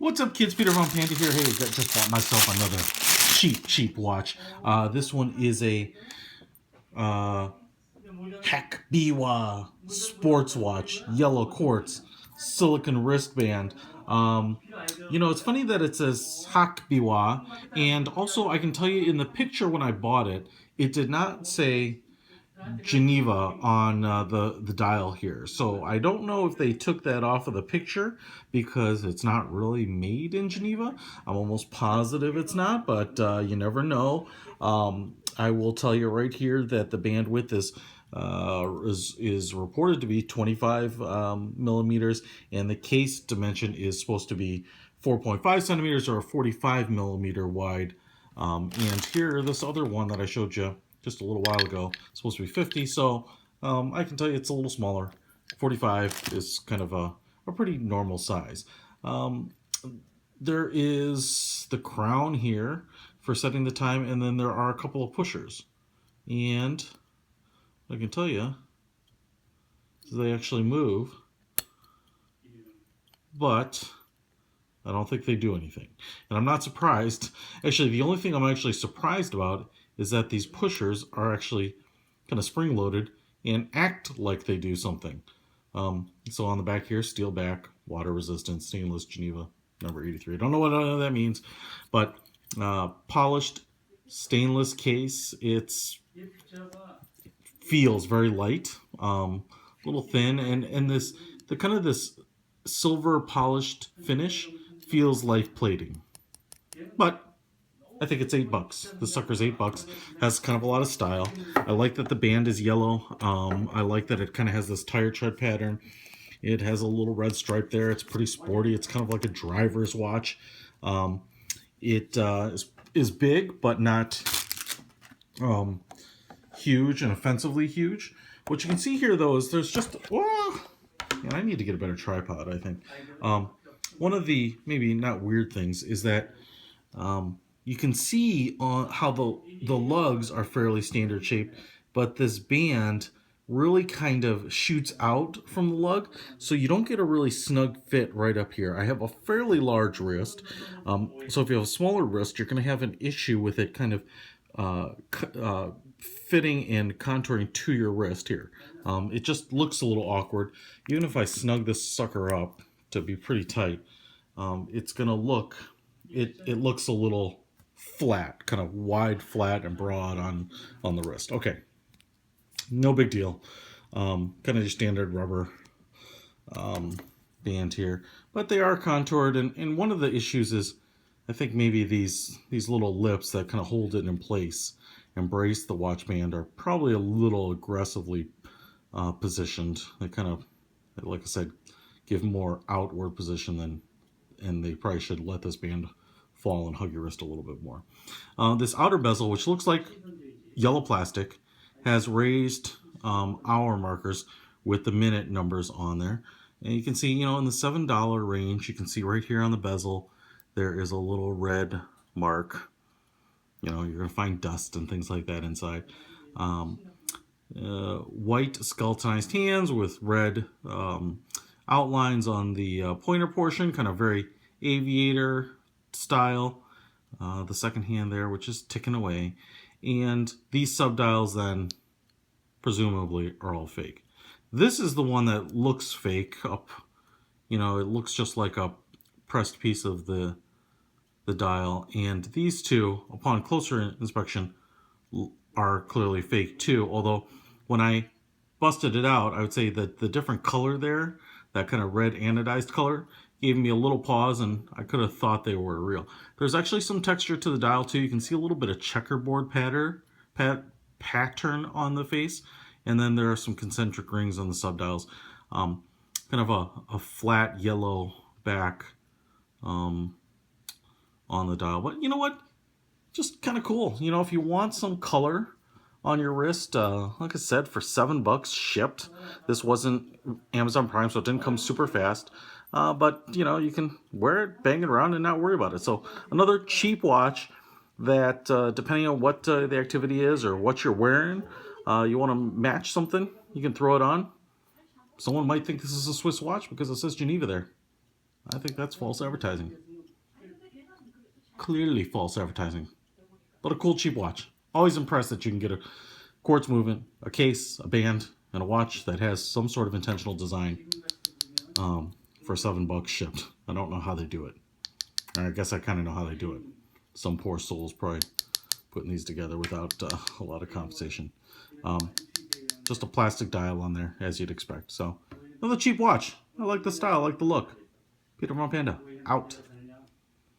What's up, kids? Peter from Panda here. Hey, just bought myself another cheap watch. This one is a HACBIWA sports watch, yellow quartz, silicone wristband. It's funny that it says HACBIWA, and also I can tell you in the picture when I bought it, it did not say Geneva on the dial here. So I don't know if they took that off of the picture because it's not really made in Geneva. I'm almost positive it's not, but you never know. I will tell you right here that the bandwidth is reported to be 25 millimeters, and the case dimension is supposed to be 4.5 centimeters or a 45 millimeter wide. And here, this other one that I showed you just a little while ago, it's supposed to be 50, so I can tell you it's a little smaller. 45 is kind of a pretty normal size. There is the crown here for setting the time, and then there are a couple of pushers. And I can tell you, they actually move, but I don't think they do anything. And I'm not surprised. Actually, the only thing I'm actually surprised about is that these pushers are actually kind of spring-loaded and act like they do something. So on the back here, steel back, water resistant, stainless, Geneva, number 83. I don't know what that means, but polished stainless case. It feels very light, a little thin, and this silver polished finish feels like plating. But I think it's $8. The sucker's $8. Has kind of a lot of style. I like that the band is yellow. I like that it kind of has this tire tread pattern. It has a little red stripe there. It's pretty sporty. It's kind of like a driver's watch. It is big, but not huge and offensively huge. What you can see here, though, is there's just... and I need to get a better tripod, I think. One of the maybe not weird things is that you can see how the lugs are fairly standard shaped, but this band really kind of shoots out from the lug, so you don't get a really snug fit right up here. I have a fairly large wrist, so if you have a smaller wrist, you're going to have an issue with it kind of fitting and contouring to your wrist here. It just looks a little awkward. Even if I snug this sucker up to be pretty tight, it's going to look, it looks a little flat, kind of wide, flat, and broad on the wrist. Okay, no big deal. Kind of your standard rubber band here, but they are contoured, and one of the issues is I think maybe these little lips that kind of hold it in place and brace the watch band are probably a little aggressively positioned. They kind of, like I said, give more outward position and they probably should let this band fall and hug your wrist a little bit more. This outer bezel, which looks like yellow plastic, has raised hour markers with the minute numbers on there. And you can see, in the $7 range, you can see right here on the bezel, there is a little red mark. You're going to find dust and things like that inside. White skeletonized hands with red outlines on the pointer portion, kind of very aviator style. The second hand there, which is ticking away. And these subdials then, presumably, are all fake. This is the one that looks fake up. It looks just like a pressed piece of the dial. And these two, upon closer inspection, are clearly fake too. Although, when I busted it out, I would say that the different color there, that kind of red anodized color, gave me a little pause, and I could have thought they were real. There's actually some texture to the dial too. You can see a little bit of checkerboard pattern on the face, and then there are some concentric rings on the subdials. Kind of a flat yellow back on the dial. But you know what? Just kind of cool. If you want some color on your wrist, like I said, for $7 shipped. This wasn't Amazon Prime, so it didn't come super fast. But, you can wear it, bang it around, and not worry about it. So another cheap watch that, depending on what the activity is or what you're wearing, you want to match something, you can throw it on. Someone might think this is a Swiss watch because it says Geneva there. I think that's false advertising. Clearly false advertising, but a cool cheap watch. Always impressed that you can get a quartz movement, a case, a band, and a watch that has some sort of intentional design for $7 shipped. I don't know how they do it. Or I guess I kind of know how they do it. Some poor soul's probably putting these together without a lot of compensation. Just a plastic dial on there, as you'd expect. So, another cheap watch. I like the style, I like the look. Peter from Panda, out.